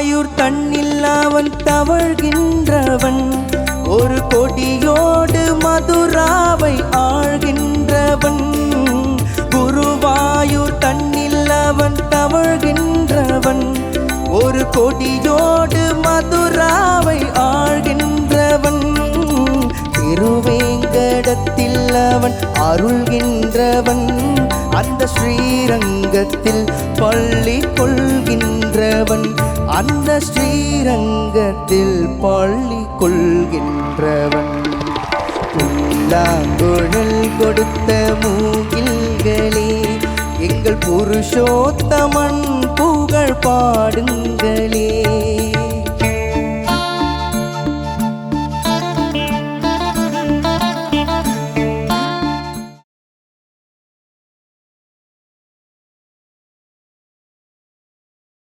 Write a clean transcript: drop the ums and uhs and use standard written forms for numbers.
குருவாயூர் தன்னில் அவன் தவழ்கின்றவன் ஒரு கொடியோடு மதுராவை ஆழ்கின்றவன் குருவாயூர் தன்னில் அவன் தவழ்கின்றவன் ஒரு கொடியோடு மதுராவை ஆழ்கின்றவன் திருவேங்கடத்தில் அவன் அருள்கின்றவன் அந்த ஸ்ரீரங்கத்தில் பள்ளி கொள்கின்றவன் அந்த ஸ்ரீரங்கத்தில் பள்ளி கொள்கின்றவன் புல்லாங்குழல் கொடுத்த மூங்கில்களே எங்கள் புருஷோத்தமன் புகழ் பாடுங்களே